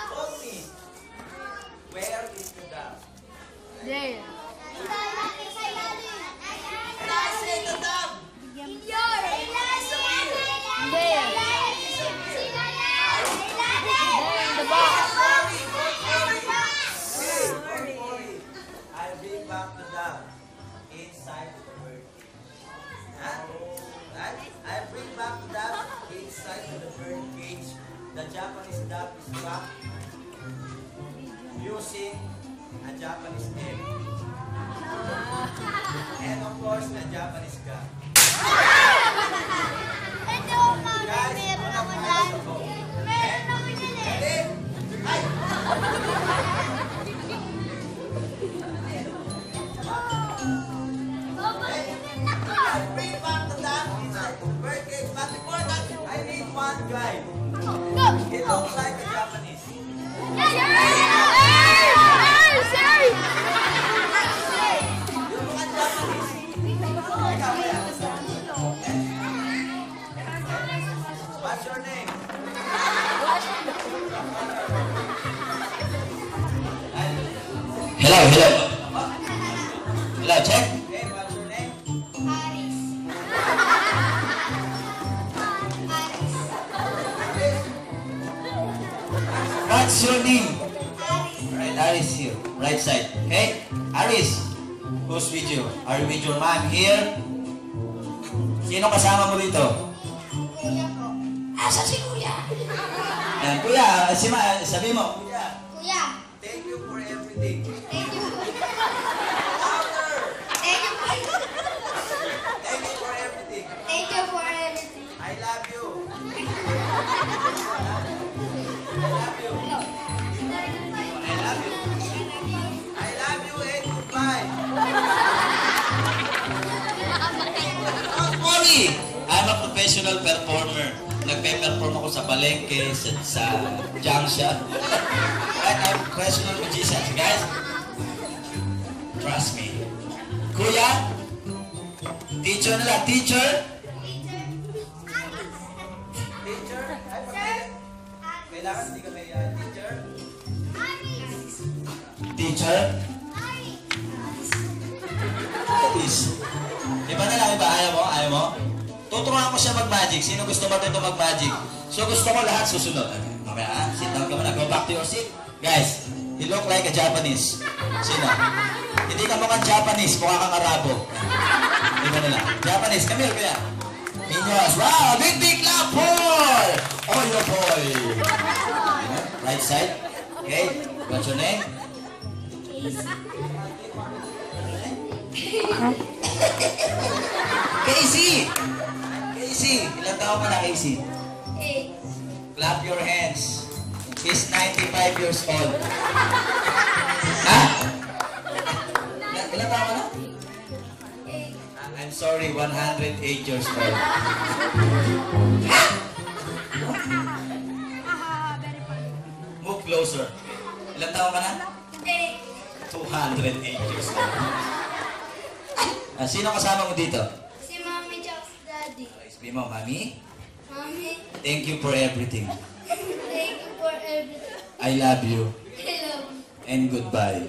Tommy. Where is the dove? There. And I say the dove. There. In the box. I bring back the dove inside the bird cage. Huh? Right? I bring back the dove inside the bird cage. The Japanese dove is back using a Japanese egg. And of course, the Japanese gun. Guys, meron ako dyan. Meron ako dyan eh. Ay! I bring back the dove inside the bird cage. But before that, I need one guy. It looks like a Japanese. What's your name? Hello, hello. Hello, check. Hey, what's your name? What's your name? Right, Aris here. Right side. Okay? Aris, who's with you? Are you with your mom here? Sino kasama mo dito? Asa si Kuya? Ayan, Kuya, sabi mo. Kuya, thank you for everything. Thank you. Louder! Thank you. Thank you for everything. Thank you for everything. I love you. I love you. I love you. I love you and goodbye. Don't worry! I'm a professional performer. Nagpe-perform ako sa palengke, sa junction. And I'm a professional musician, guys. Trust me. Kuya, teacher na lang. Teacher? Teacher, ay pagkain. Kailangan hindi ka may teacher. Teacher? Please. Iba na lang, iba. Ayaw mo? Ayaw mo? Tuturuan ko siya mag-magic. Sino gusto matuto mag-magic? So gusto ko lahat susunod. Okay, sit down ka muna. Go back to your seat. Guys, you look like a Japanese. Sino? Hindi ka mukhang Japanese. Mukha kang Arabo. Iba na lang. Japanese. Come here, kuya. Inyos. Wow! Big clap for Oyo Boy. Right side. Okay. What's your name? Casey! Casey! Ilang taon ka na, Casey? Clap your hands. He's 95 years old. Ha? Ilang taon ka na? I'm sorry, 108 years old. Ha? Move closer. Ilang taon ka na? 208 years old. Sino kasama mo dito? Si Mommy Jack's daddy. Sabi mo, Mami, Mommy, thank you for everything. thank you for everything. I love you. Hello. And goodbye.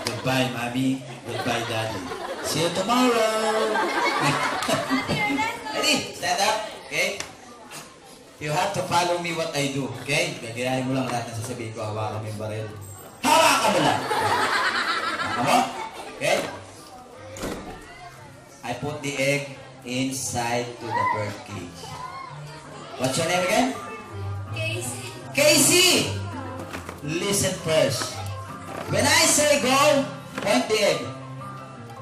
Goodbye, Mami. Goodbye, Daddy. See you tomorrow. Ready? Stand up. Okay? You have to follow me what I do. Okay? Gagayahin mo lang lahat na sasabihin ko. Hawakan mo yung baril. Hawakan mo lang! Hawakan mo? Okay? I put the egg inside to the bird cage. What's your name again? Casey. Casey! Listen first. When I say go, point the egg.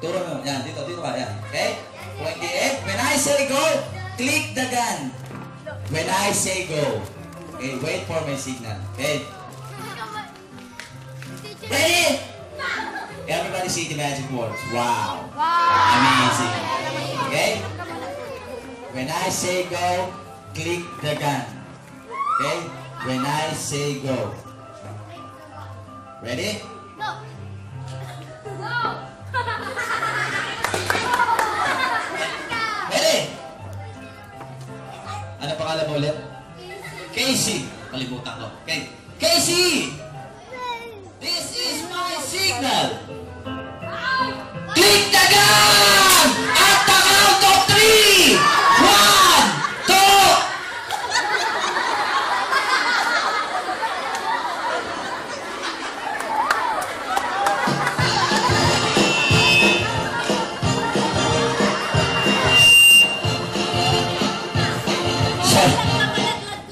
Turo mo. Yan, dito ka. Yan. Okay? Point the egg. When I say go, click the gun. When I say go. Okay, wait for my signal. Okay? Ready? Everybody see the magic words. Wow. Amazing. Okay? When I say go, click the gun. Okay? When I say go. Ready? No. Ready? Ano pangalan mo ulit? Casey. Casey. Kalimutan ko. Okay. Casey! This is my signal. Click the gun! At the count of 3! 1, 2... Sorry.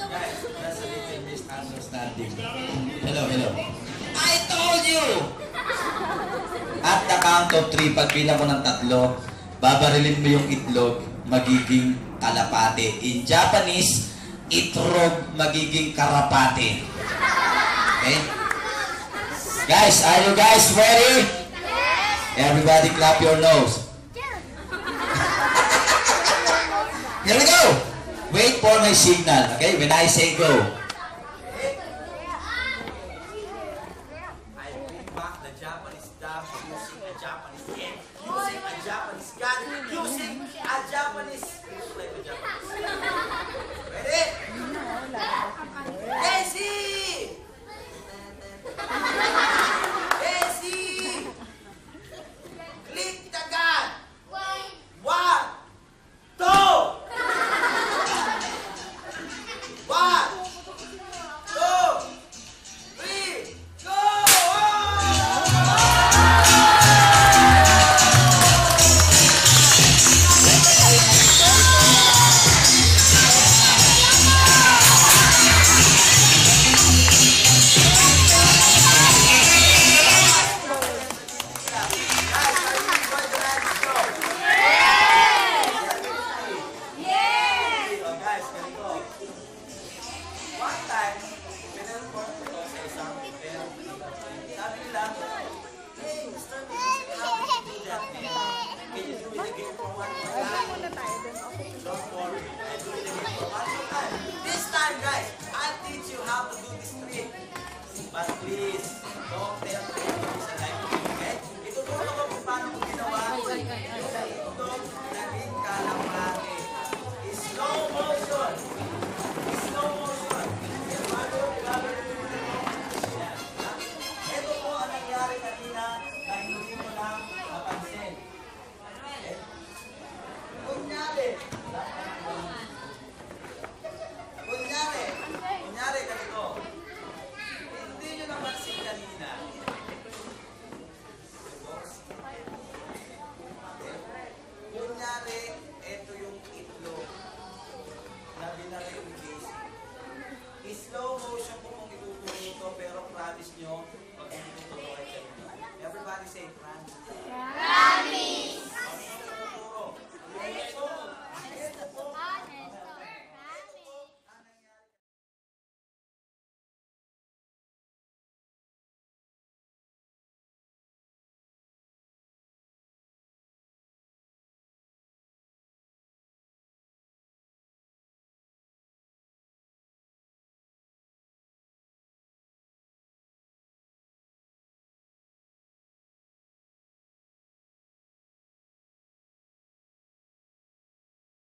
Guys, that's a little misunderstanding. Hello. I told you! At the count of 3, pagbilang ko ng 3, babarilin mo yung itlog, magiging kalapate. In Japanese, itrog magiging karapate. Okay? Guys, are you guys ready? Everybody clap your nose. Here we go! Wait for my signal, okay? When I say go.